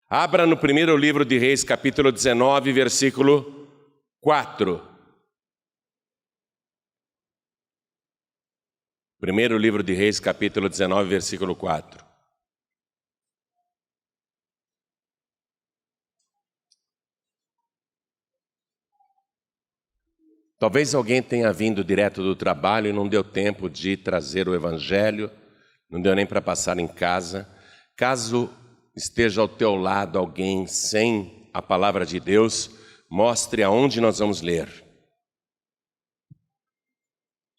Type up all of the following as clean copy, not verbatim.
Abra no primeiro livro de Reis, capítulo 19, versículo 4. Primeiro livro de Reis, capítulo 19, versículo 4. Talvez alguém tenha vindo direto do trabalho e não deu tempo de trazer o evangelho, não deu nem para passar em casa. Caso esteja ao teu lado alguém sem a palavra de Deus, mostre aonde nós vamos ler.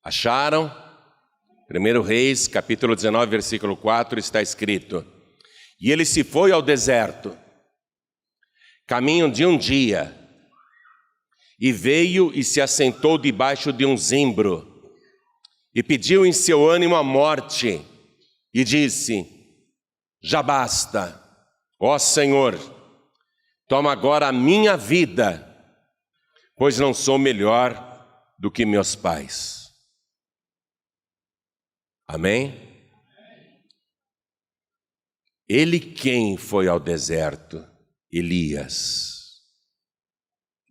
Acharam? 1 Reis, capítulo 19, versículo 4, está escrito: E ele se foi ao deserto, caminho de um dia, e veio e se assentou debaixo de um zimbro, e pediu em seu ânimo a morte, e disse: Já basta, ó Senhor, toma agora a minha vida, pois não sou melhor do que meus pais. Amém? Ele quem foi ao deserto? Elias.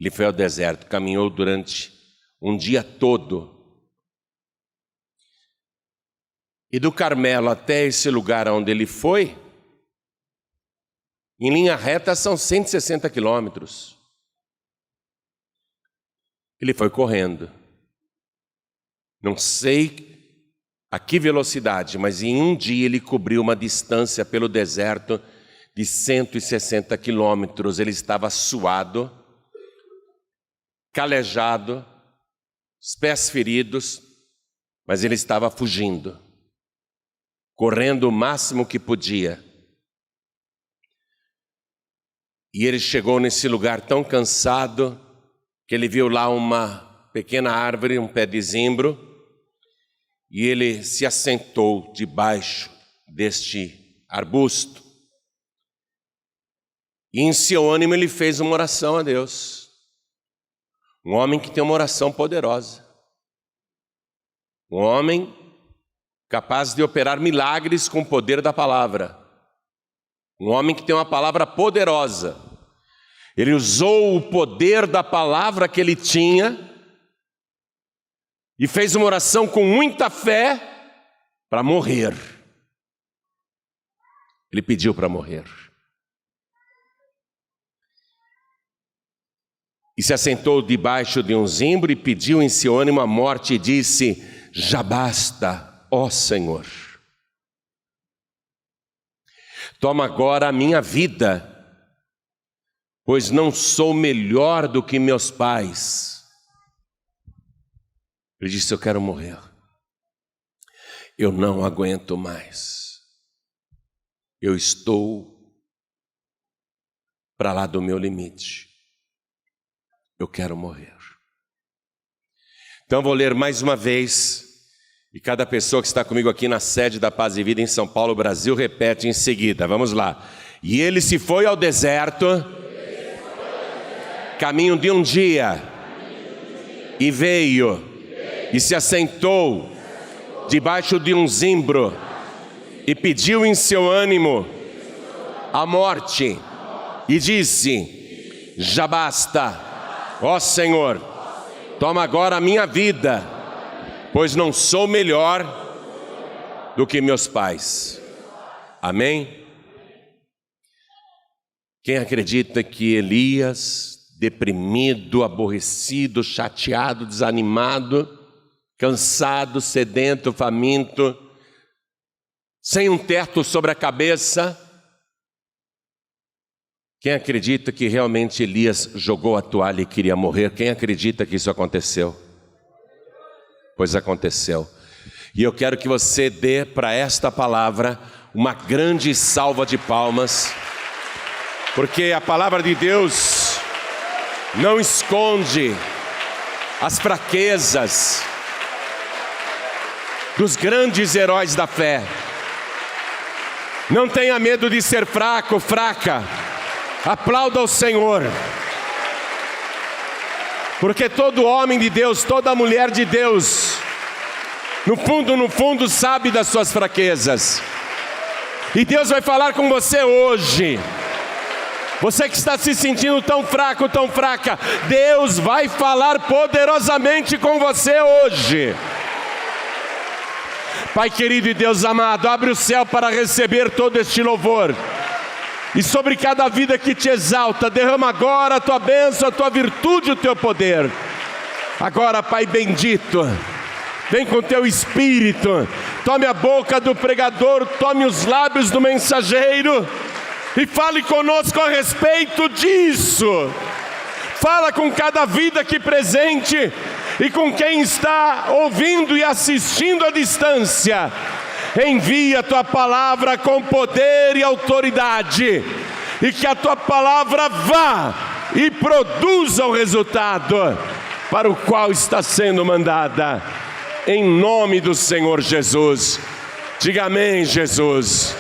Ele foi ao deserto, caminhou durante um dia todo. E do Carmelo até esse lugar onde ele foi, em linha reta são 160 quilômetros. Ele foi correndo. Não sei a que velocidade, mas em um dia ele cobriu uma distância pelo deserto de 160 quilômetros. Ele estava suado, calejado, os pés feridos, mas ele estava fugindo, correndo o máximo que podia. E ele chegou nesse lugar tão cansado que ele viu lá uma pequena árvore, um pé de zimbro, e ele se assentou debaixo deste arbusto. E em seu ânimo ele fez uma oração a Deus. Um homem que tem uma oração poderosa. Um homem capaz de operar milagres com o poder da palavra. Um homem que tem uma palavra poderosa. Ele usou o poder da palavra que ele tinha e fez uma oração com muita fé para morrer. Ele pediu para morrer. E se assentou debaixo de um zimbro e pediu em seu ânimo a morte e disse: Já basta, ó Senhor. Toma agora a minha vida, pois não sou melhor do que meus pais. Ele disse: Eu quero morrer. Eu não aguento mais. Eu estou para lá do meu limite. Eu quero morrer. Então vou ler mais uma vez, e cada pessoa que está comigo aqui na sede da Paz e Vida em São Paulo, Brasil, repete em seguida. Vamos lá. E ele se foi ao deserto, caminho de um dia, e veio, e se assentou debaixo de um zimbro, e pediu em seu ânimo a morte, e disse: Já basta, ó Senhor, toma agora a minha vida, pois não sou melhor do que meus pais. Amém? Quem acredita que Elias, deprimido, aborrecido, chateado, desanimado, cansado, sedento, faminto, sem um teto sobre a cabeça, quem acredita que realmente Elias jogou a toalha e queria morrer? Quem acredita que isso aconteceu? Pois aconteceu. E eu quero que você dê para esta palavra uma grande salva de palmas, porque a palavra de Deus não esconde as fraquezas dos grandes heróis da fé. Não tenha medo de ser fraco, fraca. Aplauda o Senhor, porque todo homem de Deus, toda mulher de Deus, no fundo sabe das suas fraquezas, e Deus vai falar com você hoje. Você que está se sentindo tão fraco, tão fraca, Deus vai falar poderosamente com você hoje. Pai querido e Deus amado, abre o céu para receber todo este louvor. E sobre cada vida que te exalta, derrama agora a tua bênção, a tua virtude, o teu poder. Agora, Pai bendito, vem com teu Espírito, tome a boca do pregador, tome os lábios do mensageiro e fale conosco a respeito disso. Fala com cada vida aqui presente e com quem está ouvindo e assistindo à distância. Envia a tua palavra com poder e autoridade, e que a tua palavra vá e produza o resultado para o qual está sendo mandada, em nome do Senhor Jesus. Diga amém, Jesus.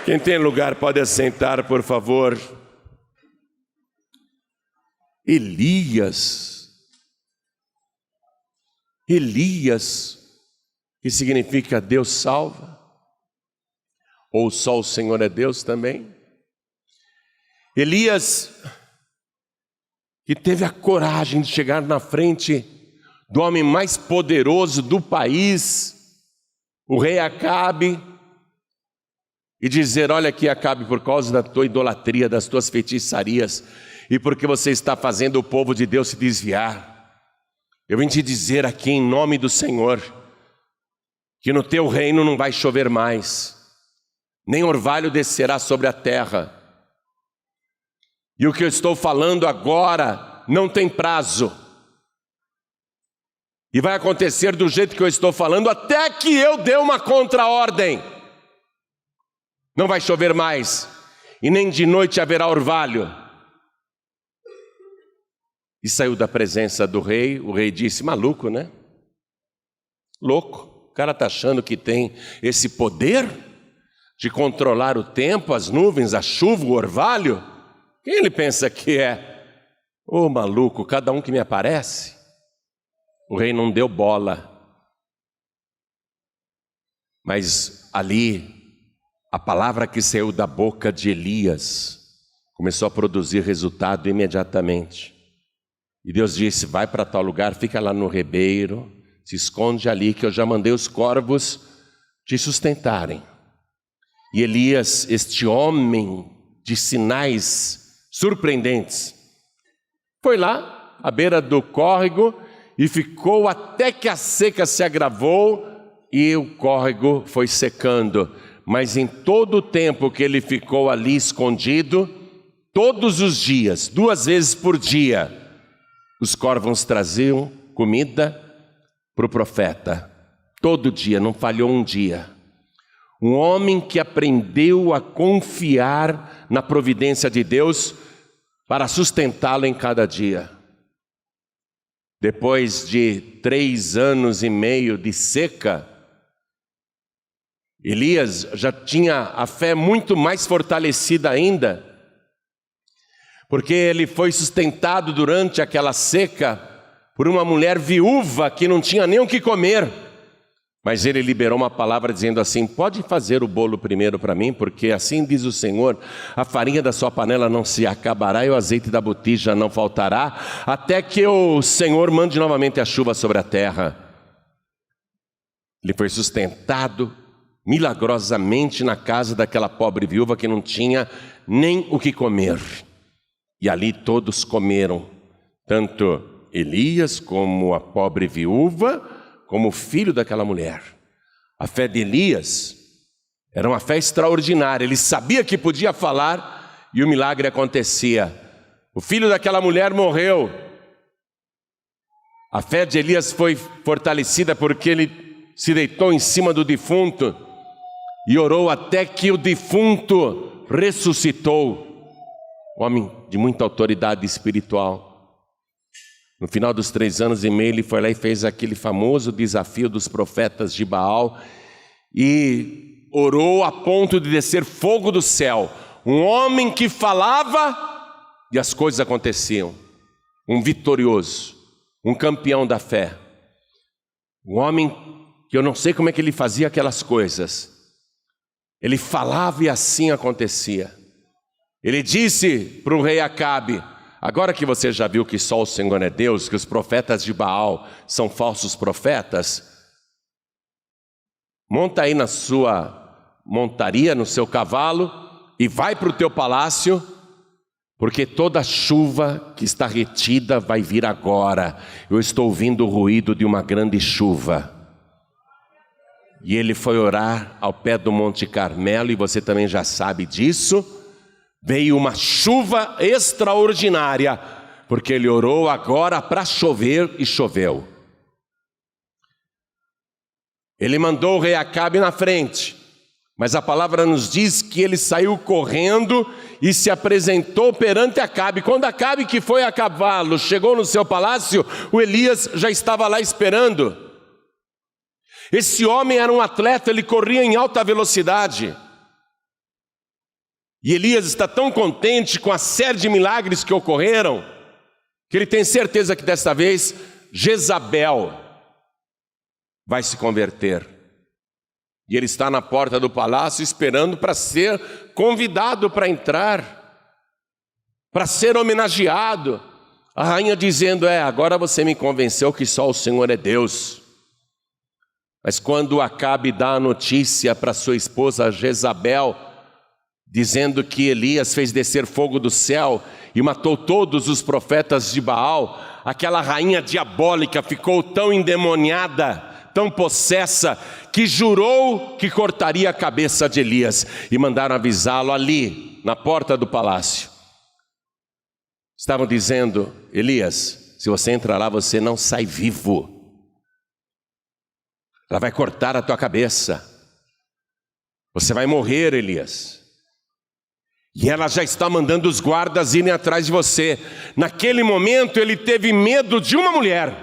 Quem tem lugar pode assentar, por favor. Elias, que significa Deus salva, ou só o Senhor é Deus também. Elias, que teve a coragem de chegar na frente do homem mais poderoso do país, o rei Acabe, e dizer: olha aqui, Acabe, por causa da tua idolatria, das tuas feitiçarias, e porque você está fazendo o povo de Deus se desviar, eu vim te dizer aqui em nome do Senhor, que no teu reino não vai chover mais, nem orvalho descerá sobre a terra. E o que eu estou falando agora não tem prazo. E vai acontecer do jeito que eu estou falando, até que eu dê uma contra-ordem. Não vai chover mais, e nem de noite haverá orvalho. E saiu da presença do rei. O rei disse: maluco, né? Louco. O cara está achando que tem esse poder de controlar o tempo, as nuvens, a chuva, o orvalho? Quem ele pensa que é? Ô maluco, cada um que me aparece. O rei não deu bola. Mas ali, a palavra que saiu da boca de Elias começou a produzir resultado imediatamente. E Deus disse: vai para tal lugar, fica lá no ribeiro, se esconde ali, que eu já mandei os corvos te sustentarem. E Elias, este homem de sinais surpreendentes, foi lá à beira do córrego e ficou até que a seca se agravou e o córrego foi secando. Mas em todo o tempo que ele ficou ali escondido, todos os dias, 2 vezes por dia, os corvos traziam comida para o profeta. Todo dia, não falhou um dia. Um homem que aprendeu a confiar na providência de Deus para sustentá-lo em cada dia. Depois de 3 anos e meio de seca, Elias já tinha a fé muito mais fortalecida ainda, porque ele foi sustentado durante aquela seca por uma mulher viúva que não tinha nem o que comer. Mas ele liberou uma palavra dizendo assim: pode fazer o bolo primeiro para mim, porque assim diz o Senhor, a farinha da sua panela não se acabará e o azeite da botija não faltará, até que o Senhor mande novamente a chuva sobre a terra. Ele foi sustentado milagrosamente na casa daquela pobre viúva que não tinha nem o que comer. E ali todos comeram, tanto Elias como a pobre viúva, como o filho daquela mulher. A fé de Elias era uma fé extraordinária. Ele sabia que podia falar e o milagre acontecia. O filho daquela mulher morreu. A fé de Elias foi fortalecida porque ele se deitou em cima do defunto e orou até que o defunto ressuscitou. Homem de muita autoridade espiritual. No final dos 3 anos e meio, ele foi lá e fez aquele famoso desafio dos profetas de Baal e orou a ponto de descer fogo do céu. Um homem que falava e as coisas aconteciam. Um vitorioso, um campeão da fé. Um homem que eu não sei como é que ele fazia aquelas coisas. Ele falava e assim acontecia. Ele disse para o rei Acabe: agora que você já viu que só o Senhor é Deus, que os profetas de Baal são falsos profetas, monta aí na sua montaria, no seu cavalo, e vai para o teu palácio, porque toda chuva que está retida vai vir agora. Eu estou ouvindo o ruído de uma grande chuva. E ele foi orar ao pé do Monte Carmelo, e você também já sabe disso. Veio uma chuva extraordinária, porque ele orou agora para chover e choveu. Ele mandou o rei Acabe na frente, mas a palavra nos diz que ele saiu correndo e se apresentou perante Acabe. Quando Acabe, que foi a cavalo, chegou no seu palácio, o Elias já estava lá esperando. Esse homem era um atleta, ele corria em alta velocidade. E Elias está tão contente com a série de milagres que ocorreram, que ele tem certeza que desta vez Jezabel vai se converter. E ele está na porta do palácio esperando para ser convidado para entrar, para ser homenageado. A rainha dizendo: agora você me convenceu que só o Senhor é Deus. Mas quando Acabe dá a notícia para sua esposa Jezabel, dizendo que Elias fez descer fogo do céu e matou todos os profetas de Baal, aquela rainha diabólica ficou tão endemoniada, tão possessa, que jurou que cortaria a cabeça de Elias. E mandaram avisá-lo ali, na porta do palácio. Estavam dizendo: Elias, se você entrar lá, você não sai vivo. Ela vai cortar a tua cabeça. Você vai morrer, Elias. E ela já está mandando os guardas irem atrás de você. Naquele momento ele teve medo de uma mulher.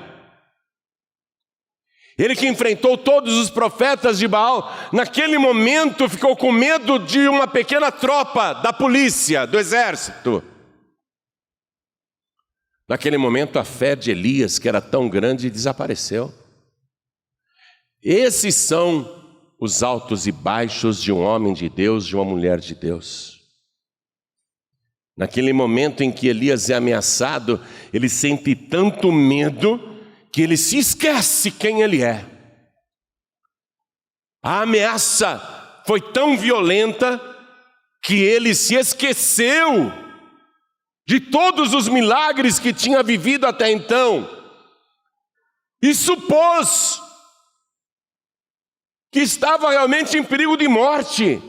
Ele que enfrentou todos os profetas de Baal, naquele momento ficou com medo de uma pequena tropa da polícia, do exército. Naquele momento a fé de Elias, que era tão grande, desapareceu. Esses são os altos e baixos de um homem de Deus, de uma mulher de Deus. Naquele momento em que Elias é ameaçado, ele sente tanto medo que ele se esquece quem ele é. A ameaça foi tão violenta que ele se esqueceu de todos os milagres que tinha vivido até então e supôs que estava realmente em perigo de morte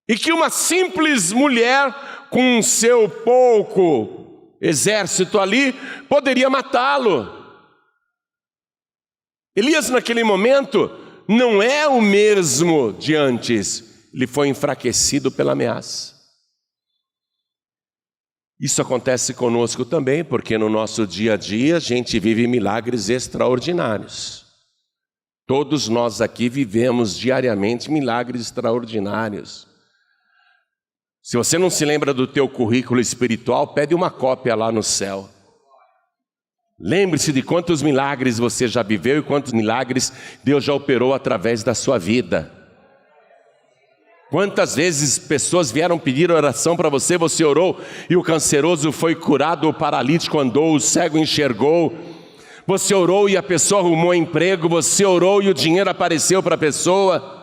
e que uma simples mulher com seu pouco exército ali poderia matá-lo. Elias naquele momento não é o mesmo de antes, ele foi enfraquecido pela ameaça. Isso acontece conosco também, porque no nosso dia a dia a gente vive milagres extraordinários. Todos nós aqui vivemos diariamente milagres extraordinários. Se você não se lembra do teu currículo espiritual, pede uma cópia lá no céu. Lembre-se de quantos milagres você já viveu e quantos milagres Deus já operou através da sua vida. Quantas vezes pessoas vieram pedir oração para você, você orou e o canceroso foi curado, o paralítico andou, o cego enxergou. Você orou e a pessoa arrumou emprego, você orou e o dinheiro apareceu para a pessoa.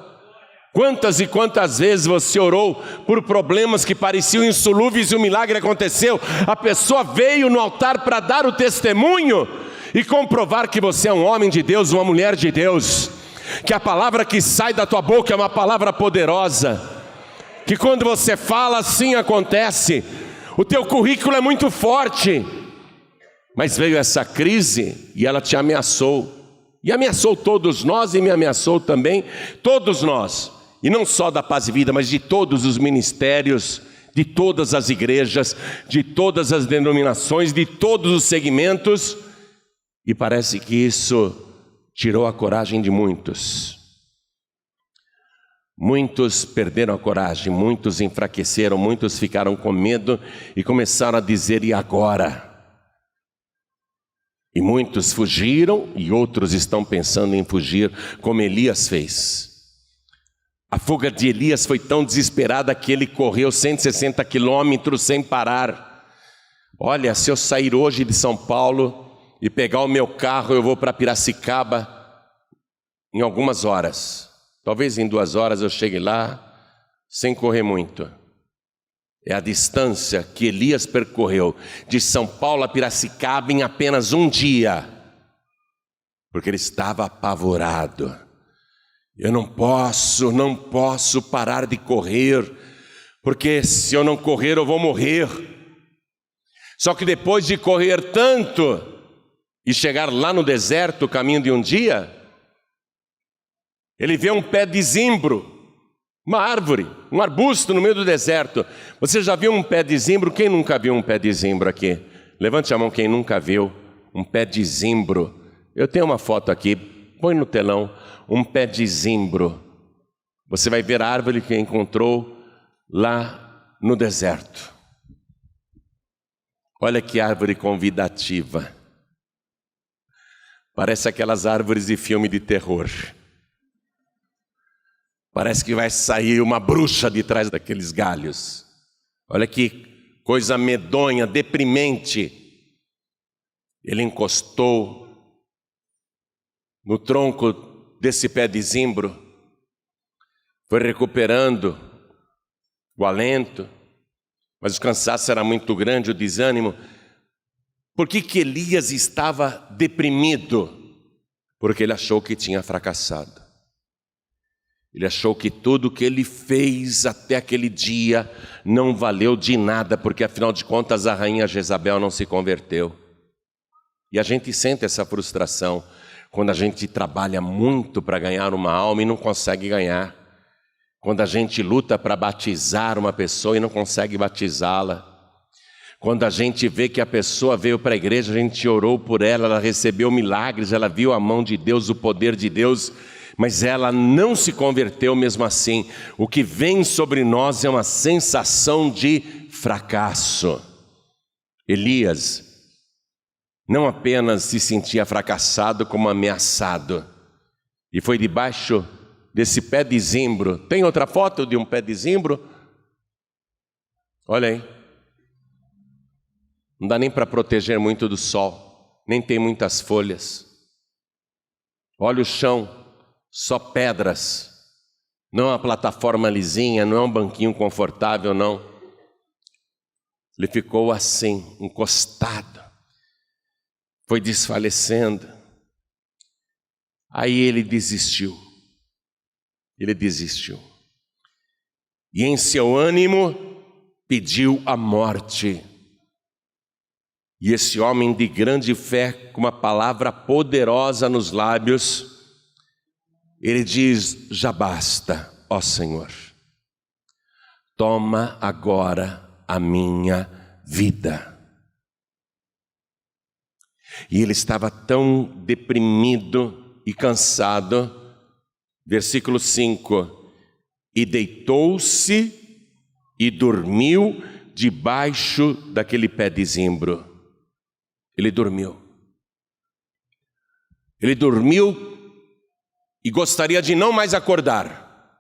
Quantas e quantas vezes você orou por problemas que pareciam insolúveis e o milagre aconteceu? A pessoa veio no altar para dar o testemunho e comprovar que você é um homem de Deus, uma mulher de Deus. Que a palavra que sai da tua boca é uma palavra poderosa. Que quando você fala, assim acontece. O teu currículo é muito forte. Mas veio essa crise e ela te ameaçou. E ameaçou todos nós e me ameaçou também, todos nós. E não só da Paz e Vida, mas de todos os ministérios, de todas as igrejas, de todas as denominações, de todos os segmentos. E parece que isso tirou a coragem de muitos. Muitos perderam a coragem, muitos enfraqueceram, muitos ficaram com medo e começaram a dizer: e agora? E muitos fugiram e outros estão pensando em fugir, como Elias fez. A fuga de Elias foi tão desesperada que ele correu 160 quilômetros sem parar. Olha, se eu sair hoje de São Paulo e pegar o meu carro, eu vou para Piracicaba em algumas horas. Talvez em 2 horas eu chegue lá sem correr muito. É a distância que Elias percorreu de São Paulo a Piracicaba em apenas um dia, porque ele estava apavorado. Eu não posso parar de correr, porque se eu não correr eu vou morrer. Só que depois de correr tanto e chegar lá no deserto, caminho de um dia, ele vê um pé de zimbro, uma árvore, um arbusto no meio do deserto. Você já viu um pé de zimbro? Quem nunca viu um pé de zimbro aqui? Levante a mão quem nunca viu um pé de zimbro. Eu tenho uma foto aqui, põe no telão, um pé de zimbro. Você vai ver a árvore que encontrou lá no deserto. Olha que árvore convidativa. Parece aquelas árvores de filme de terror. Parece que vai sair uma bruxa de trás daqueles galhos. Olha que coisa medonha, deprimente. Ele encostou no tronco desse pé de zimbro, foi recuperando o alento, mas o cansaço era muito grande, o desânimo. Por que que Elias estava deprimido? Porque ele achou que tinha fracassado. Ele achou que tudo que ele fez até aquele dia não valeu de nada, porque afinal de contas a rainha Jezabel não se converteu. E a gente sente essa frustração quando a gente trabalha muito para ganhar uma alma e não consegue ganhar. Quando a gente luta para batizar uma pessoa e não consegue batizá-la. Quando a gente vê que a pessoa veio para a igreja, a gente orou por ela, ela recebeu milagres, ela viu a mão de Deus, o poder de Deus, mas ela não se converteu mesmo assim. O que vem sobre nós é uma sensação de fracasso. Elias não apenas se sentia fracassado, como ameaçado. E foi debaixo desse pé de zimbro. Tem outra foto de um pé de zimbro? Olha aí. Não dá nem para proteger muito do sol, nem tem muitas folhas. Olha o chão. Só pedras, não é uma plataforma lisinha, não é um banquinho confortável, não. Ele ficou assim, encostado, foi desfalecendo. Aí ele desistiu, e em seu ânimo pediu a morte. E esse homem de grande fé, com uma palavra poderosa nos lábios, ele diz: já basta, ó Senhor, toma agora a minha vida. E ele estava tão deprimido e cansado, versículo 5, e deitou-se e dormiu debaixo daquele pé de zimbro. Ele dormiu e gostaria de não mais acordar.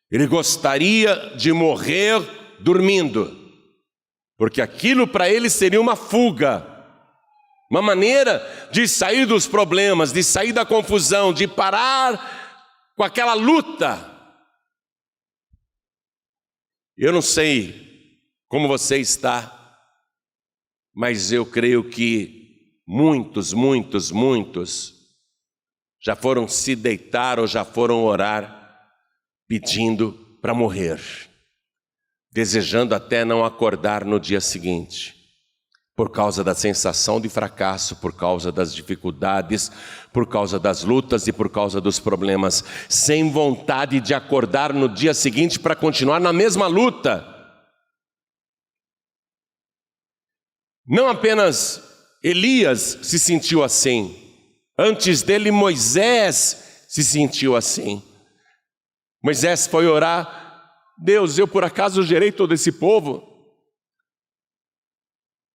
Ele gostaria de morrer dormindo, porque aquilo para ele seria uma fuga, uma maneira de sair dos problemas, de sair da confusão, de parar com aquela luta. Eu não sei como você está, mas eu creio que muitos já foram se deitar ou já foram orar pedindo para morrer, desejando até não acordar no dia seguinte, por causa da sensação de fracasso, por causa das dificuldades, por causa das lutas e por causa dos problemas, sem vontade de acordar no dia seguinte para continuar na mesma luta. Não apenas Elias se sentiu assim, antes dele Moisés se sentiu assim. Moisés foi orar: Deus, eu por acaso gerei todo esse povo?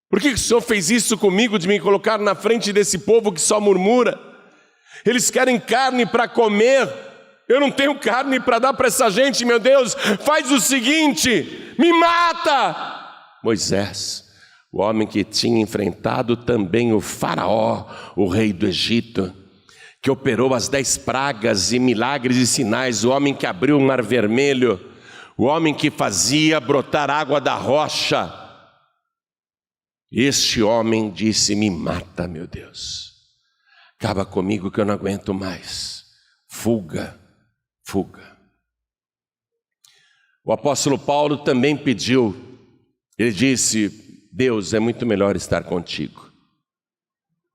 Por que o Senhor fez isso comigo, de me colocar na frente desse povo que só murmura? Eles querem carne para comer, Eu não tenho carne para dar para essa gente, meu Deus, faz o seguinte, me mata. Moisés, o homem que tinha enfrentado também o faraó, o rei do Egito, que operou as 10 pragas e milagres e sinais, o homem que abriu o mar vermelho, o homem que fazia brotar água da rocha. Este homem disse, me mata, meu Deus, acaba comigo que eu não aguento mais, fuga, fuga. O apóstolo Paulo também pediu, ele disse, Deus, é muito melhor estar contigo,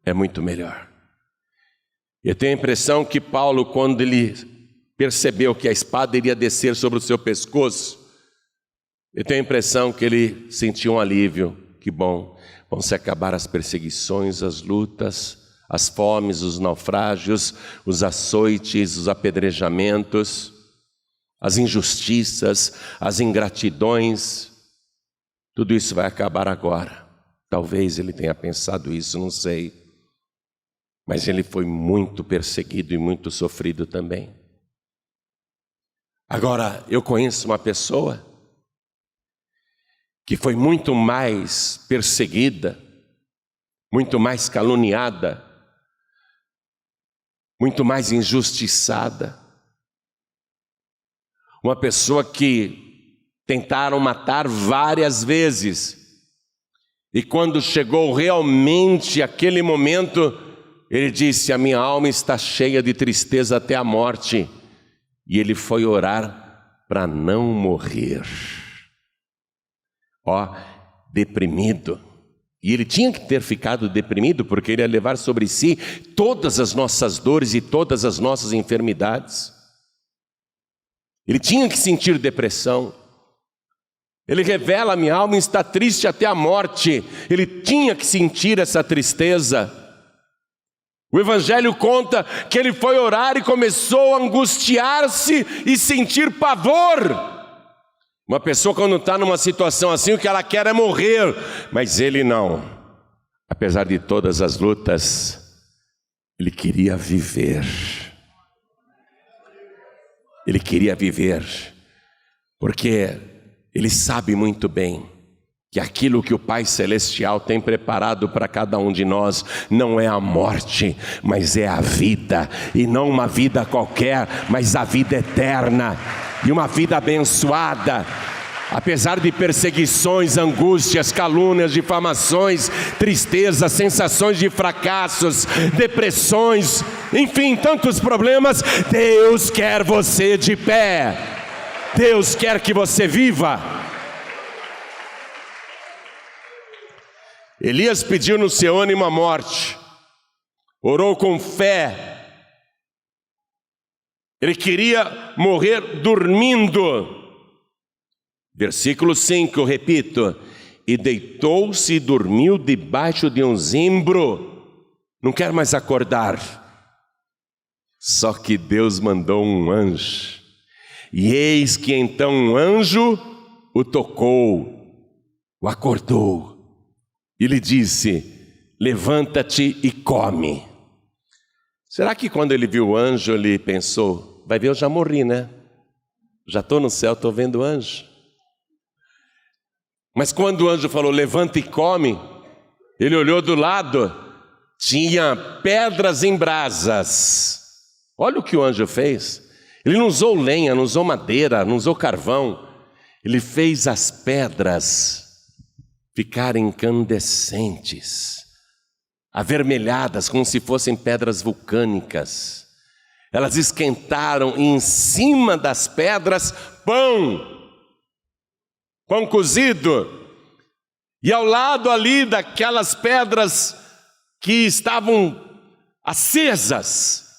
é muito melhor. Eu tenho a impressão que Paulo, quando ele percebeu que a espada iria descer sobre o seu pescoço, eu tenho a impressão que ele sentiu um alívio. Que bom, vão se acabar as perseguições, as lutas, as fomes, os naufrágios, os açoites, os apedrejamentos, as injustiças, as ingratidões, tudo isso vai acabar agora. Talvez ele tenha pensado isso, não sei. Mas ele foi muito perseguido e muito sofrido também. Agora, eu conheço uma pessoa que foi muito mais perseguida, muito mais caluniada, muito mais injustiçada. Uma pessoa que tentaram matar várias vezes. E quando chegou realmente aquele momento, ele disse, a minha alma está cheia de tristeza até a morte. E ele foi orar para não morrer. Deprimido. E ele tinha que ter ficado deprimido, porque ele ia levar sobre si todas as nossas dores e todas as nossas enfermidades. Ele tinha que sentir depressão. Ele revela, minha alma está triste até a morte. Ele tinha que sentir essa tristeza. O Evangelho conta que ele foi orar e começou a angustiar-se e sentir pavor. Uma pessoa quando está numa situação assim, o que ela quer é morrer, mas ele não. Apesar de todas as lutas, ele queria viver. Ele queria viver, porque ele sabe muito bem que aquilo que o Pai Celestial tem preparado para cada um de nós não é a morte, mas é a vida, e não uma vida qualquer, mas a vida eterna, e uma vida abençoada. Apesar de perseguições, angústias, calúnias, difamações, tristezas, sensações de fracassos, depressões, enfim, tantos problemas, Deus quer você de pé, Deus quer que você viva. Elias pediu no seu ânimo a morte, orou com fé, ele queria morrer dormindo. Versículo 5, eu repito, e deitou-se e dormiu debaixo de um zimbro, não quer mais acordar. Só que Deus mandou um anjo, e eis que então um anjo o tocou, o acordou. E lhe disse, levanta-te e come. Será que quando ele viu o anjo, ele pensou, vai ver, eu já morri, né? Já estou no céu, estou vendo o anjo. Mas quando o anjo falou, levanta e come, ele olhou do lado, tinha pedras em brasas. Olha o que o anjo fez. Ele não usou lenha, não usou madeira, não usou carvão. Ele fez as pedras ficarem incandescentes, avermelhadas, como se fossem pedras vulcânicas. Elas esquentaram e em cima das pedras pão cozido. E ao lado ali daquelas pedras que estavam acesas,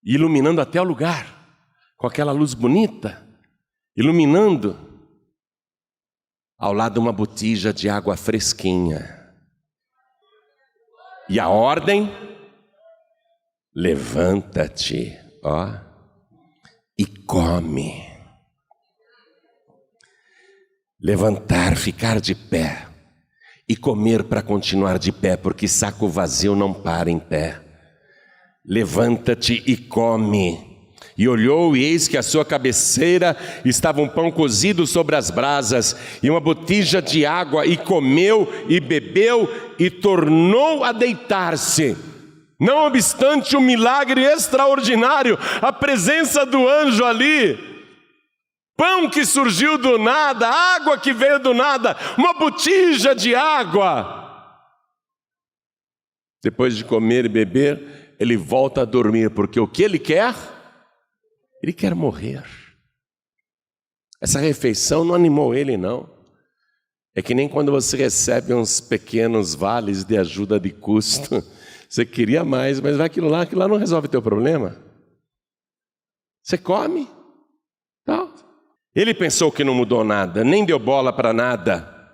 iluminando até o lugar, com aquela luz bonita, iluminando, ao lado uma botija de água fresquinha. E a ordem, levanta-te, e come. Levantar, ficar de pé e comer para continuar de pé, porque saco vazio não para em pé. levanta-te e come. E olhou, e eis que à sua cabeceira estava um pão cozido sobre as brasas, e uma botija de água, e comeu, e bebeu, e tornou a deitar-se. Não obstante o milagre extraordinário, a presença do anjo ali, pão que surgiu do nada, água que veio do nada, uma botija de água. Depois de comer e beber, ele volta a dormir, porque o que ele quer? Ele quer morrer. Essa refeição não animou ele, não. É que nem quando você recebe uns pequenos vales de ajuda de custo. Você queria mais, mas vai aquilo lá não resolve teu problema. Você come, tal. Ele pensou que não mudou nada, nem deu bola para nada,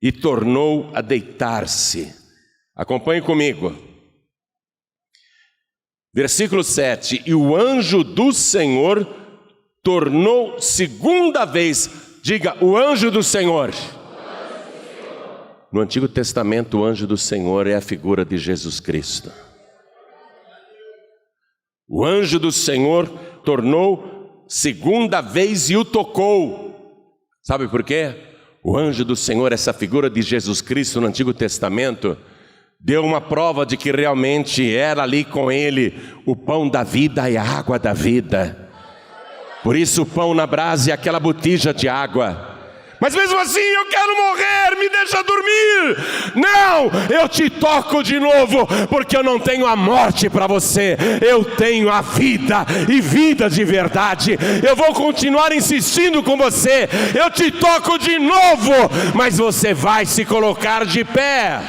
e tornou a deitar-se. Acompanhe comigo. Versículo 7, e o anjo do Senhor tornou segunda vez, diga, o anjo do Senhor. No Antigo Testamento, o anjo do Senhor é a figura de Jesus Cristo. O anjo do Senhor tornou segunda vez e o tocou. Sabe por quê? O anjo do Senhor, essa figura de Jesus Cristo no Antigo Testamento, deu uma prova de que realmente era ali com ele o pão da vida e a água da vida. Por isso o pão na brasa e aquela botija de água. Mas mesmo assim eu quero morrer, me deixa dormir. Não, eu te toco de novo, porque eu não tenho a morte para você, eu tenho a vida, e vida de verdade. Eu vou continuar insistindo com você, eu te toco de novo, mas você vai se colocar de pé.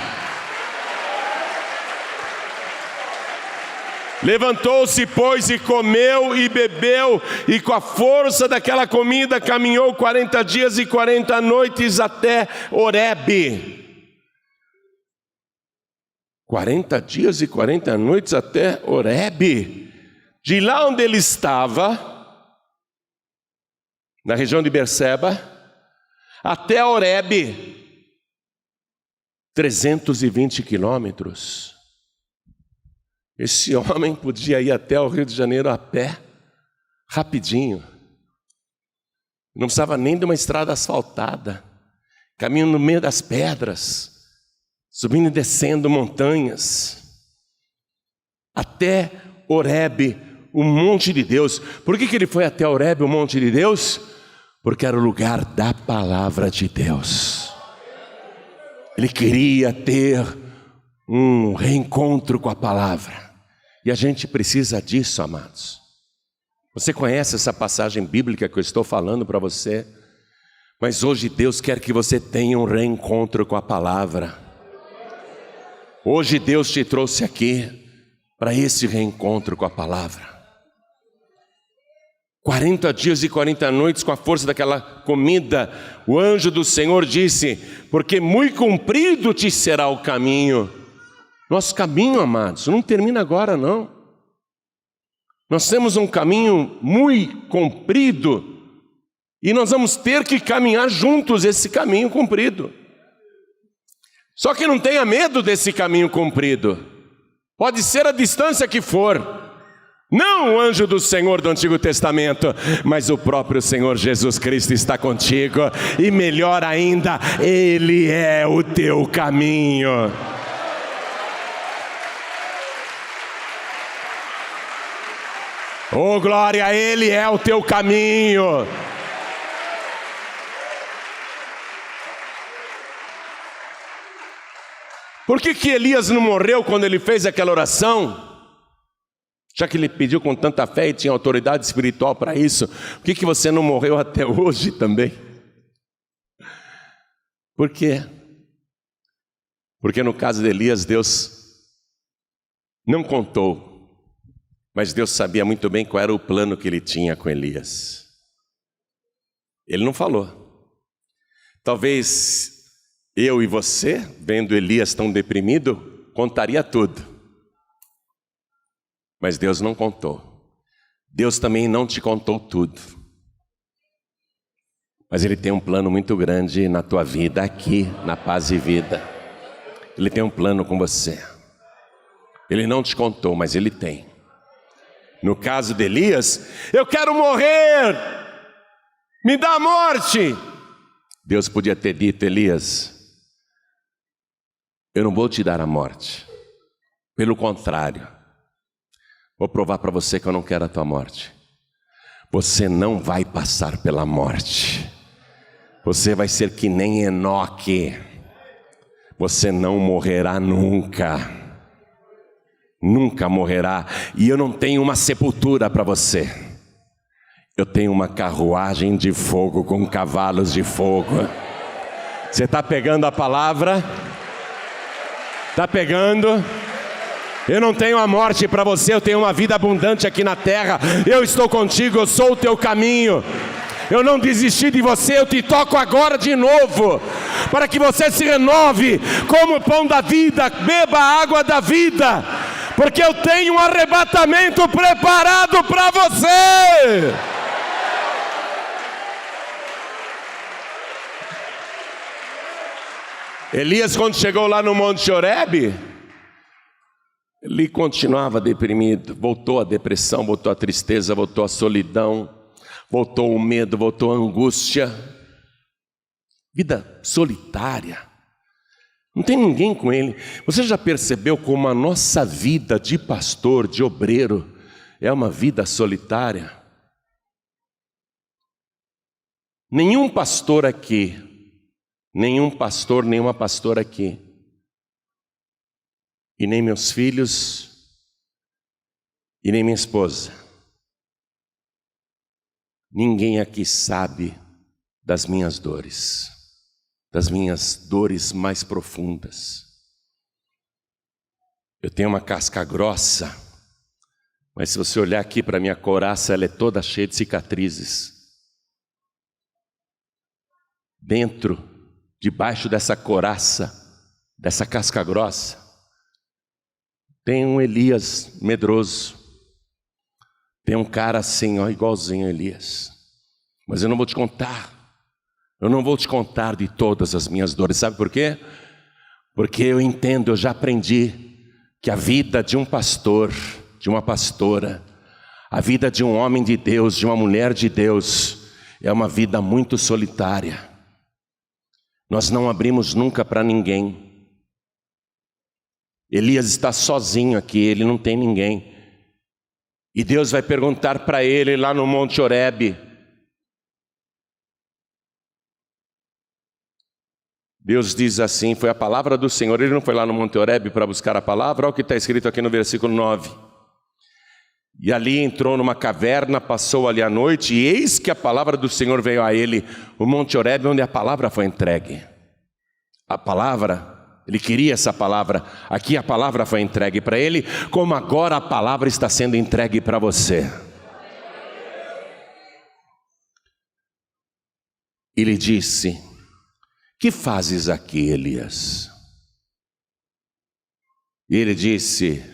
Levantou-se, pois, e comeu e bebeu, e com a força daquela comida caminhou 40 dias e 40 noites até Horebe. 40 dias e 40 noites até Horebe. De lá onde ele estava, na região de Berseba, até Horebe, 320 quilômetros. Esse homem podia ir até o Rio de Janeiro a pé, rapidinho. Não precisava nem de uma estrada asfaltada, caminhando no meio das pedras, subindo e descendo montanhas, até Horebe, o monte de Deus. Por que ele foi até Horebe, o monte de Deus? Porque era o lugar da palavra de Deus. Ele queria ter um reencontro com a palavra. E a gente precisa disso, amados. Você conhece essa passagem bíblica que eu estou falando para você? Mas hoje Deus quer que você tenha um reencontro com a palavra. Hoje Deus te trouxe aqui para esse reencontro com a palavra. 40 dias e 40 noites com a força daquela comida, o anjo do Senhor disse, porque muito comprido te será o caminho. Nosso caminho, amados, não termina agora, não. Nós temos um caminho muito comprido e nós vamos ter que caminhar juntos esse caminho comprido. Só que não tenha medo desse caminho comprido. Pode ser a distância que for. Não o anjo do Senhor do Antigo Testamento, mas o próprio Senhor Jesus Cristo está contigo. E melhor ainda, Ele é o teu caminho. Oh glória, Ele é o teu caminho. Por que Elias não morreu quando ele fez aquela oração? Já que ele pediu com tanta fé e tinha autoridade espiritual para isso, por que você não morreu até hoje também? Por quê? Porque no caso de Elias, Deus não contou. Mas Deus sabia muito bem qual era o plano que ele tinha com Elias. Ele não falou. Talvez eu e você, vendo Elias tão deprimido, contaria tudo. Mas Deus não contou. Deus também não te contou tudo. Mas Ele tem um plano muito grande na tua vida aqui, na Paz e Vida. Ele tem um plano com você. Ele não te contou, mas ele tem. No caso de Elias, eu quero morrer, me dá a morte. Deus podia ter dito: Elias, eu não vou te dar a morte. Pelo contrário, vou provar para você que eu não quero a tua morte. Você não vai passar pela morte. Você vai ser que nem Enoque. Você não morrerá nunca. Nunca morrerá. E eu não tenho uma sepultura para você. Eu tenho uma carruagem de fogo com cavalos de fogo. Você está pegando a palavra? Está pegando? Eu não tenho a morte para você, eu tenho uma vida abundante aqui na terra. Eu estou contigo, eu sou o teu caminho. Eu não desisti de você, eu te toco agora de novo, para que você se renove como o pão da vida, beba a água da vida, porque eu tenho um arrebatamento preparado para você. Elias, quando chegou lá no Monte Horebe, ele continuava deprimido, voltou a depressão, voltou a tristeza, voltou a solidão, voltou o medo, voltou a angústia. Vida solitária, não tem ninguém com ele. Você já percebeu como a nossa vida de pastor, de obreiro, é uma vida solitária? Nenhum pastor aqui, nenhum pastor, nenhuma pastora aqui, e nem meus filhos, e nem minha esposa, ninguém aqui sabe das minhas dores mais profundas. Eu tenho uma casca grossa, mas se você olhar aqui para a minha couraça, ela é toda cheia de cicatrizes. Dentro, debaixo dessa couraça, dessa casca grossa, tem um Elias medroso. Tem um cara assim, ó, igualzinho a Elias. Mas eu não vou te contar. Eu não vou te contar de todas as minhas dores. Sabe por quê? Porque eu entendo, eu já aprendi que a vida de um pastor, de uma pastora, a vida de um homem de Deus, de uma mulher de Deus, é uma vida muito solitária. Nós não abrimos nunca para ninguém. Elias está sozinho aqui, ele não tem ninguém. E Deus vai perguntar para ele lá no Monte Horebe. Deus diz assim, foi a palavra do Senhor. Ele não foi lá no Monte Horebe para buscar a palavra? Olha o que está escrito aqui no versículo 9. E ali entrou numa caverna, passou ali a noite, e eis que a palavra do Senhor veio a ele. O Monte Horebe, onde a palavra foi entregue. A palavra, ele queria essa palavra. Aqui a palavra foi entregue para ele, como agora a palavra está sendo entregue para você. Ele disse: que fazes aqui, Elias? E ele disse: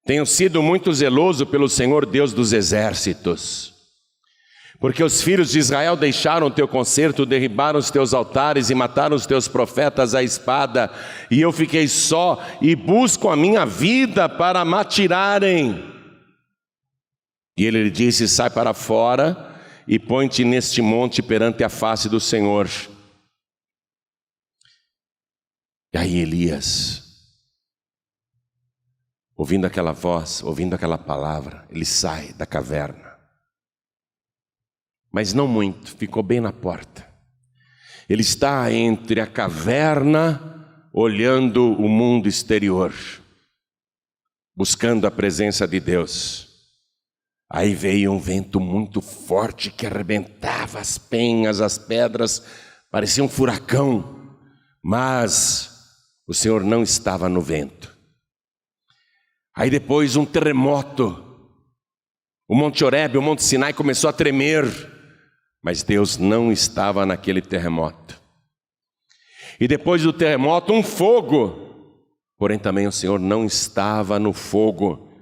tenho sido muito zeloso pelo Senhor Deus dos exércitos, porque os filhos de Israel deixaram o teu concerto, derribaram os teus altares e mataram os teus profetas à espada, e eu fiquei só e busco a minha vida para me atirarem. E ele lhe disse: sai para fora e põe-te neste monte perante a face do Senhor. E aí Elias, ouvindo aquela voz, ouvindo aquela palavra, ele sai da caverna. Mas não muito, ficou bem na porta. Ele está entre a caverna, olhando o mundo exterior, buscando a presença de Deus. Aí veio um vento muito forte que arrebentava as penhas, as pedras, parecia um furacão, mas o Senhor não estava no vento. Aí depois um terremoto, o Monte Horebe, o Monte Sinai começou a tremer, mas Deus não estava naquele terremoto. E depois do terremoto, um fogo, porém também o Senhor não estava no fogo.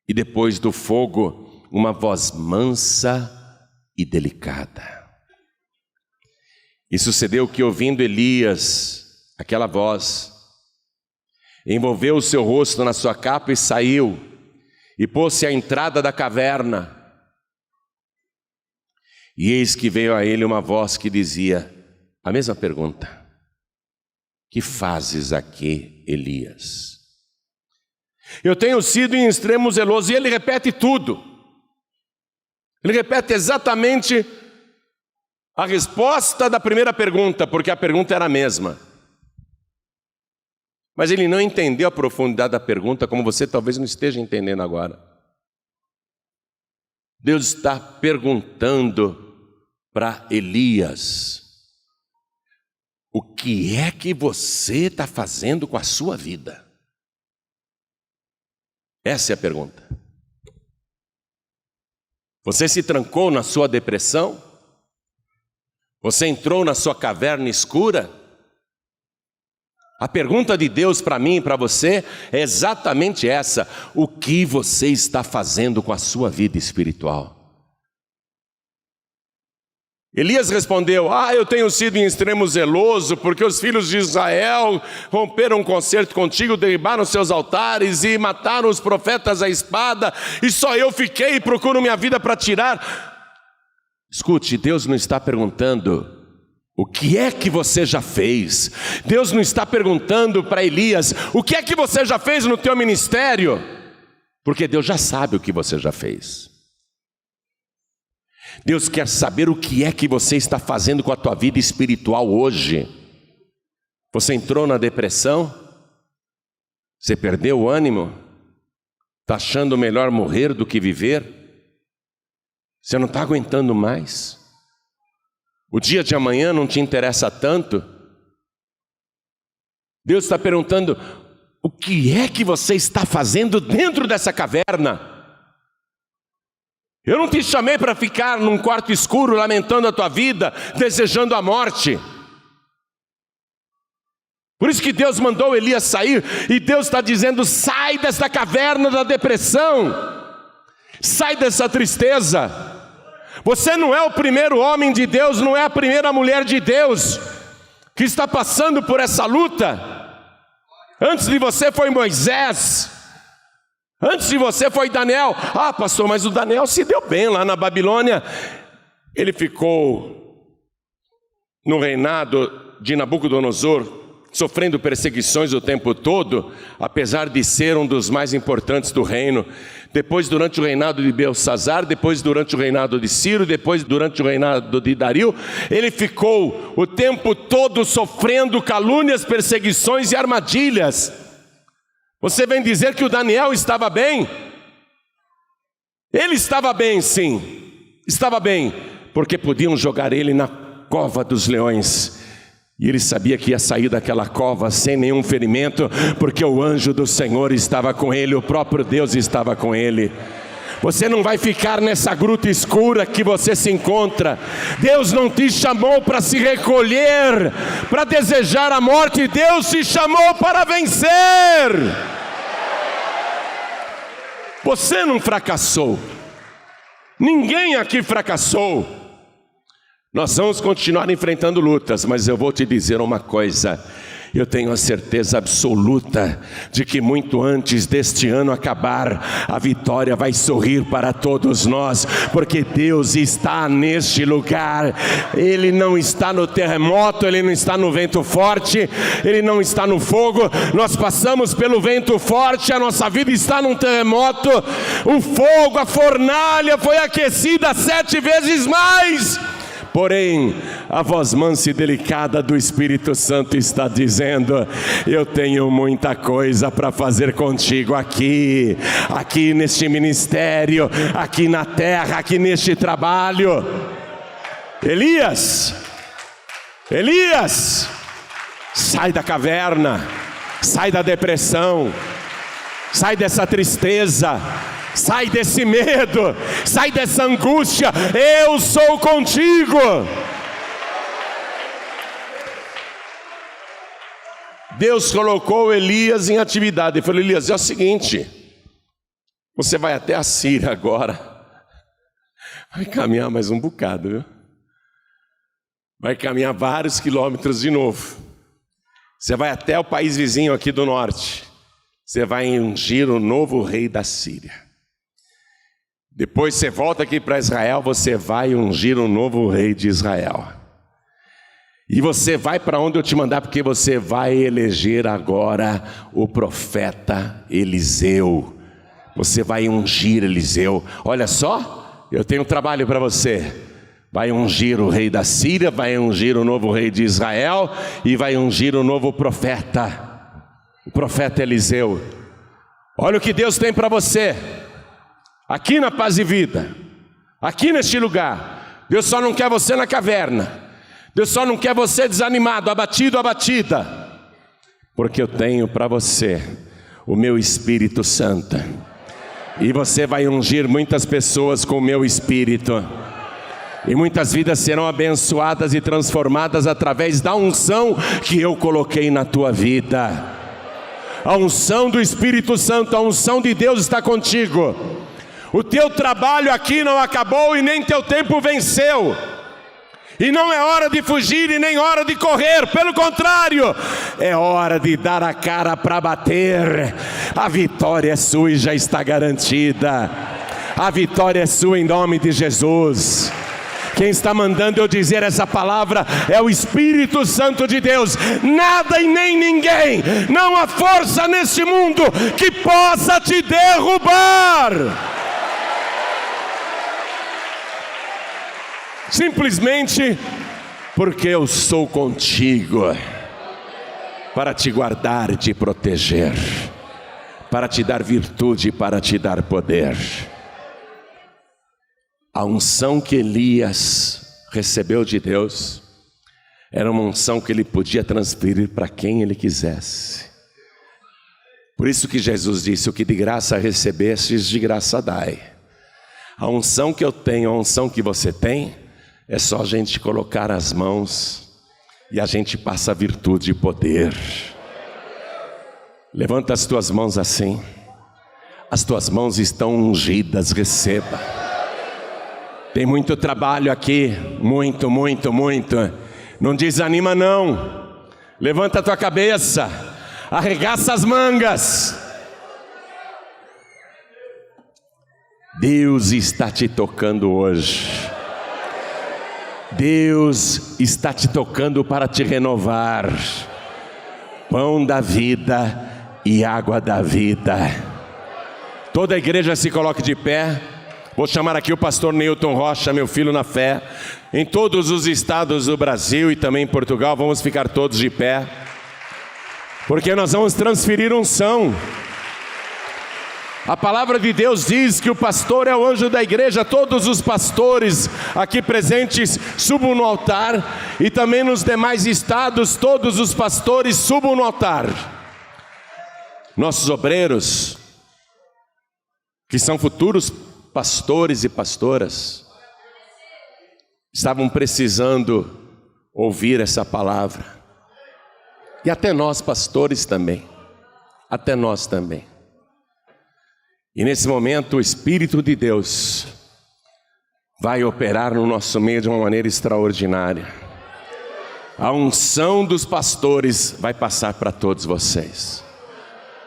E depois do fogo, uma voz mansa e delicada. E sucedeu que, ouvindo Elias aquela voz, envolveu o seu rosto na sua capa e saiu, e pôs-se à entrada da caverna. E eis que veio a ele uma voz que dizia a mesma pergunta: que fazes aqui, Elias? Eu tenho sido em extremo zeloso. E ele repete tudo. Ele repete exatamente a resposta da primeira pergunta, porque a pergunta era a mesma. Mas ele não entendeu a profundidade da pergunta, como você talvez não esteja entendendo agora. Deus está perguntando para Elias: o que é que você está fazendo com a sua vida? Essa é a pergunta. Você se trancou na sua depressão? Você entrou na sua caverna escura? A pergunta de Deus para mim e para você é exatamente essa: o que você está fazendo com a sua vida espiritual? Elias respondeu: eu tenho sido em extremo zeloso, porque os filhos de Israel romperam um concerto contigo, derribaram seus altares e mataram os profetas à espada, e só eu fiquei e procuro minha vida para tirar. Escute, Deus não está perguntando o que é que você já fez. Deus não está perguntando para Elias o que é que você já fez no teu ministério, porque Deus já sabe o que você já fez. Deus quer saber o que é que você está fazendo com a tua vida espiritual hoje. Você entrou na depressão? Você perdeu o ânimo? Está achando melhor morrer do que viver? Você não está aguentando mais? O dia de amanhã não te interessa tanto? Deus está perguntando: o que é que você está fazendo dentro dessa caverna? Eu não te chamei para ficar num quarto escuro lamentando a tua vida, desejando a morte. Por isso que Deus mandou Elias sair, e Deus está dizendo: sai dessa caverna da depressão, sai dessa tristeza. Você não é o primeiro homem de Deus, não é a primeira mulher de Deus que está passando por essa luta. Antes de você foi Moisés, antes de você foi Daniel. Pastor, mas o Daniel se deu bem lá na Babilônia. Ele ficou no reinado de Nabucodonosor, sofrendo perseguições o tempo todo, apesar de ser um dos mais importantes do reino. Depois, durante o reinado de Belsazar, depois durante o reinado de Ciro, depois durante o reinado de Dario, ele ficou o tempo todo sofrendo calúnias, perseguições e armadilhas. Você vem dizer que o Daniel estava bem? Ele estava bem, sim, estava bem, porque podiam jogar ele na cova dos leões, e ele sabia que ia sair daquela cova sem nenhum ferimento, porque o anjo do Senhor estava com ele, o próprio Deus estava com ele. Você não vai ficar nessa gruta escura que você se encontra. Deus não te chamou para se recolher, para desejar a morte. Deus te chamou para vencer. Você não fracassou. Ninguém aqui fracassou. Nós vamos continuar enfrentando lutas, mas eu vou te dizer uma coisa: eu tenho a certeza absoluta de que muito antes deste ano acabar, a vitória vai sorrir para todos nós, porque Deus está neste lugar. Ele não está no terremoto, Ele não está no vento forte, Ele não está no fogo. Nós passamos pelo vento forte, a nossa vida está num terremoto. O fogo, a fornalha foi aquecida 7 vezes mais. Porém, a voz mansa e delicada do Espírito Santo está dizendo: eu tenho muita coisa para fazer contigo aqui neste ministério, aqui na terra, aqui neste trabalho. Elias, sai da caverna, sai da depressão, sai dessa tristeza, sai desse medo, sai dessa angústia. Eu sou contigo. Deus colocou Elias em atividade. Ele falou: Elias, é o seguinte, você vai até a Síria agora, vai caminhar mais um bocado, viu? Vai caminhar vários quilômetros de novo. Você vai até o país vizinho aqui do norte. você vai ungir o novo rei da Síria. Depois você volta aqui para Israel, você vai ungir o novo rei de Israel. E você vai para onde eu te mandar, porque você vai eleger agora o profeta Eliseu. Você vai ungir Eliseu. Olha só, eu tenho um trabalho para você. Vai ungir o rei da Síria, vai ungir o novo rei de Israel e vai ungir o novo profeta, o profeta Eliseu. Olha o que Deus tem para você, aqui na Paz e Vida, aqui neste lugar. Deus só não quer você na caverna. Deus só não quer você desanimado, abatido, abatida. Porque eu tenho para você o meu Espírito Santo. E você vai ungir muitas pessoas com o meu Espírito. E muitas vidas serão abençoadas e transformadas através da unção que eu coloquei na tua vida. A unção do Espírito Santo, a unção de Deus está contigo. O teu trabalho aqui não acabou e nem teu tempo venceu. E não é hora de fugir e nem hora de correr, pelo contrário, é hora de dar a cara para bater. A vitória é sua e já está garantida. A vitória é sua em nome de Jesus. Quem está mandando eu dizer essa palavra é o Espírito Santo de Deus. Nada e nem ninguém, não há força neste mundo que possa te derrubar. Simplesmente porque eu sou contigo, para te guardar e te proteger, para te dar virtude e para te dar poder. A unção que Elias recebeu de Deus era uma unção que ele podia transferir para quem ele quisesse. Por isso que Jesus disse: o que de graça recebestes, de graça dai. A unção que eu tenho, a unção que você tem, é só a gente colocar as mãos e a gente passa virtude e poder. Levanta as tuas mãos assim. As tuas mãos estão ungidas, receba. Tem muito trabalho aqui, muito. Não desanima não. Levanta a tua cabeça, arregaça as mangas. Deus está te tocando hoje. Deus está te tocando para te renovar. Pão da vida e água da vida. Toda a igreja se coloque de pé. Vou chamar aqui o pastor Newton Rocha, meu filho na fé. Em todos os estados do Brasil e também em Portugal, vamos ficar todos de pé, porque nós vamos transferir unção. A palavra de Deus diz que o pastor é o anjo da igreja. Todos os pastores aqui presentes subam no altar, e também nos demais estados, todos os pastores subam no altar. Nossos obreiros, que são futuros pastores e pastoras, estavam precisando ouvir essa palavra. E até nós pastores também. Até nós também. E nesse momento o Espírito de Deus vai operar no nosso meio de uma maneira extraordinária. A unção dos pastores vai passar para todos vocês.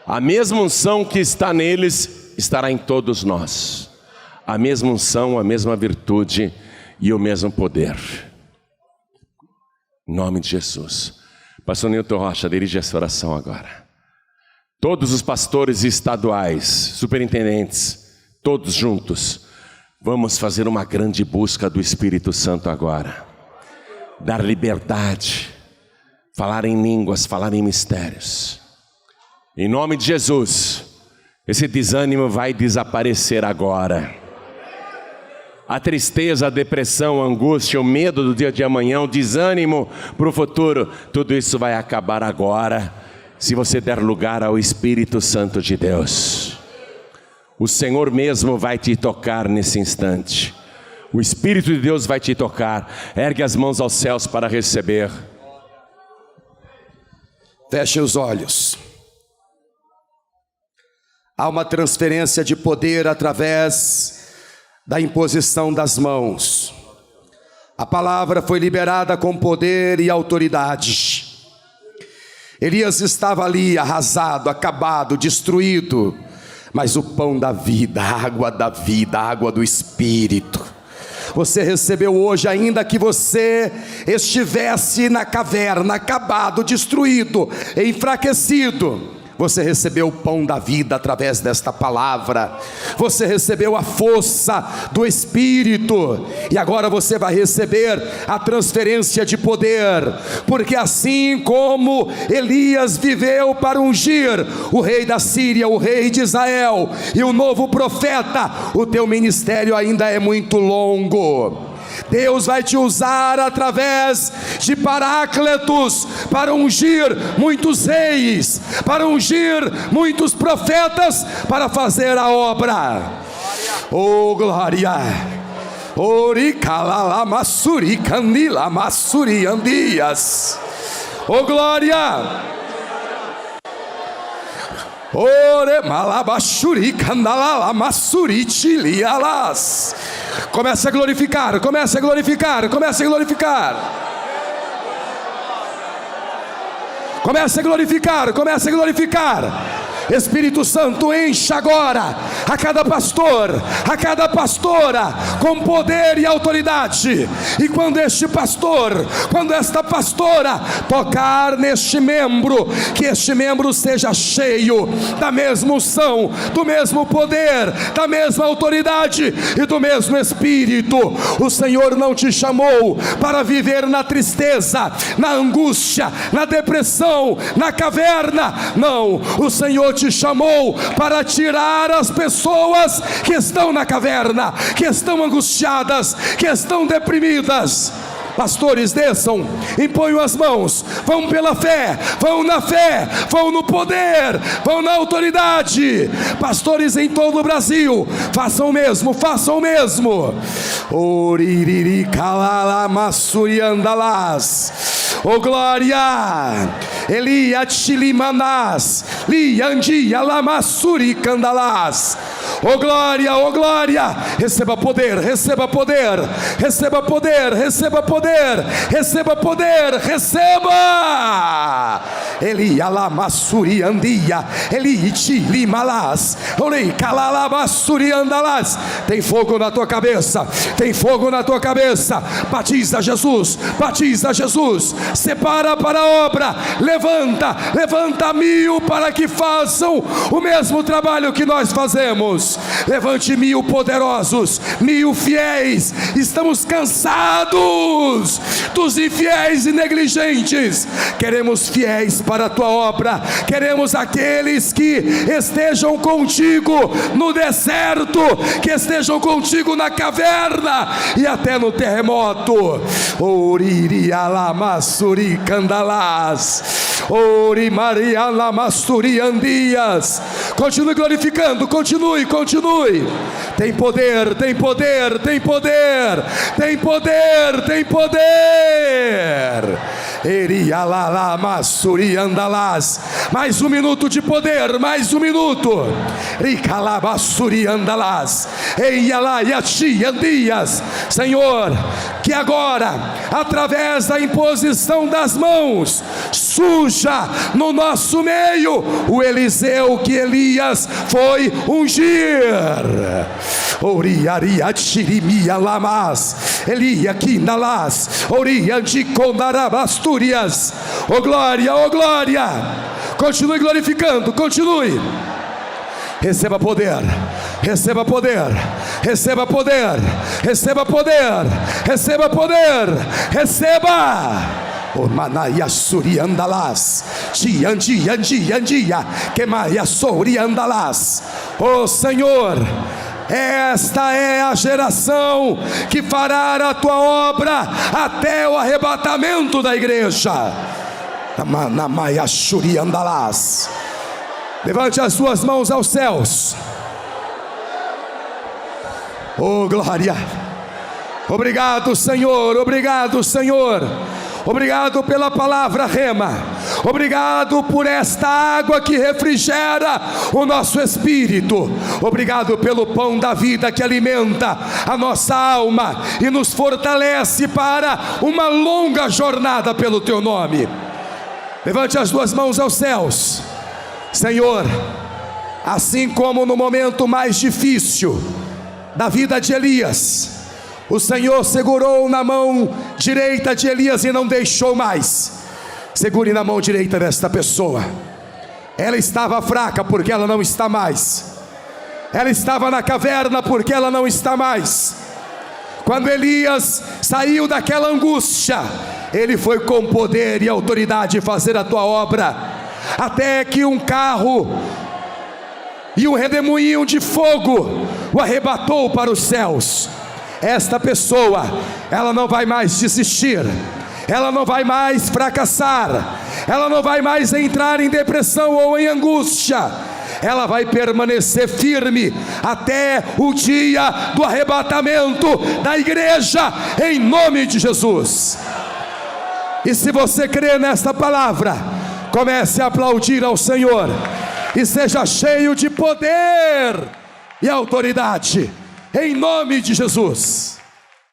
A mesma unção que está neles estará em todos nós. A mesma unção, a mesma virtude e o mesmo poder. Em nome de Jesus. Pastor Newton Rocha, dirige essa oração agora. Todos os pastores estaduais, superintendentes, todos juntos, vamos fazer uma grande busca do Espírito Santo agora. Dar liberdade, falar em línguas, falar em mistérios. Em nome de Jesus, esse desânimo vai desaparecer agora. A tristeza, a depressão, a angústia, o medo do dia de amanhã, o desânimo para o futuro, tudo isso vai acabar agora, se você der lugar ao Espírito Santo de Deus. O Senhor mesmo vai te tocar nesse instante. O Espírito de Deus vai te tocar. Ergue as mãos aos céus para receber. Feche os olhos. Há uma transferência de poder através da imposição das mãos. A palavra foi liberada com poder e autoridade. Elias estava ali arrasado, acabado, destruído, mas o pão da vida, a água da vida, a água do Espírito, você recebeu hoje, ainda que você estivesse na caverna, acabado, destruído, enfraquecido. Você recebeu o pão da vida através desta palavra. Você recebeu a força do Espírito. E agora você vai receber a transferência de poder. Porque assim como Elias viveu para ungir o rei da Síria, o rei de Israel e o novo profeta, o teu ministério ainda é muito longo. Deus vai te usar através de paráclitos para ungir muitos reis, para ungir muitos profetas, para fazer a obra. Oh glória! Ori kalala masuri candila masuri andias. Oh glória! Ore malabashuri candala masuri chilialas. Comece a glorificar, comece a glorificar, comece a glorificar. Comece a glorificar, comece a glorificar. Espírito Santo, encha agora a cada pastor, a cada pastora com poder e autoridade. E quando este pastor, quando esta pastora tocar neste membro, que este membro seja cheio da mesma unção, do mesmo poder, da mesma autoridade e do mesmo Espírito. O Senhor não te chamou para viver na tristeza, na angústia, na depressão, na caverna. Não, o Senhor te chamou para tirar as pessoas que estão na caverna, que estão angustiadas, que estão deprimidas. Pastores, desçam, imponham as mãos, vão pela fé, vão na fé, vão no poder, vão na autoridade. Pastores em todo o Brasil, façam o mesmo, façam o mesmo. Oririri kalala masuri andalas. Oh glória! Elia chilimanás, liandia lamassuri candalas. Oh glória, oh glória! Receba poder, receba poder, receba poder, receba poder, receba poder, receba! Elia lamassuri andia, Eli chilimalás, orei calalabassuri andalas. Tem fogo na tua cabeça, tem fogo na tua cabeça. Batiza Jesus, batiza Jesus. Separa para a obra, levanta, levanta 1000 para que façam o mesmo trabalho que nós fazemos. Levante 1000 poderosos, 1000 fiéis. Estamos cansados dos infiéis e negligentes. Queremos fiéis para a tua obra. Queremos aqueles que estejam contigo no deserto, que estejam contigo na caverna e até no terremoto. Oriria lamassuri candalas, ori maria lamassuri andias. Continue glorificando, continue, continue. Tem poder, tem poder, tem poder, tem poder, tem poder. Eria lala massuri andalas. Mais 1 minuto de poder, mais 1 minuto. Ricalabassuri andalas. Eia lá yachi andias. Senhor, que agora, através da imposição das mãos, suja no nosso meio o Eliseu que Elias foi ungir. Oriaria chirimia lamas, Elia quinalas, oriante condarabastúrias. Oh glória, oh glória. Continue glorificando, continue. Receba poder, receba poder, receba poder, receba poder, receba poder, receba. O manaia suri andalas, tiandi andi andia, quemaia suri andalas. Oh Senhor, esta é a geração que fará a tua obra até o arrebatamento da igreja. Namaya suri andalas. Levante as suas mãos aos céus. Oh glória. Obrigado Senhor, obrigado Senhor. Obrigado pela palavra rema. Obrigado por esta água que refrigera o nosso espírito. Obrigado pelo pão da vida que alimenta a nossa alma e nos fortalece para uma longa jornada pelo teu nome. Levante as duas mãos aos céus. Senhor, assim como no momento mais difícil da vida de Elias, o Senhor segurou na mão direita de Elias e não deixou mais. Segure na mão direita desta pessoa. Ela estava fraca porque ela não está mais. Ela estava na caverna porque ela não está mais. Quando Elias saiu daquela angústia, ele foi com poder e autoridade fazer a tua obra, até que um carro e um redemoinho de fogo o arrebatou para os céus. Esta pessoa, ela não vai mais desistir, ela não vai mais fracassar, ela não vai mais entrar em depressão ou em angústia. Ela vai permanecer firme até o dia do arrebatamento da igreja, em nome de Jesus. E se você crê nesta palavra, comece a aplaudir ao Senhor e seja cheio de poder e autoridade, em nome de Jesus.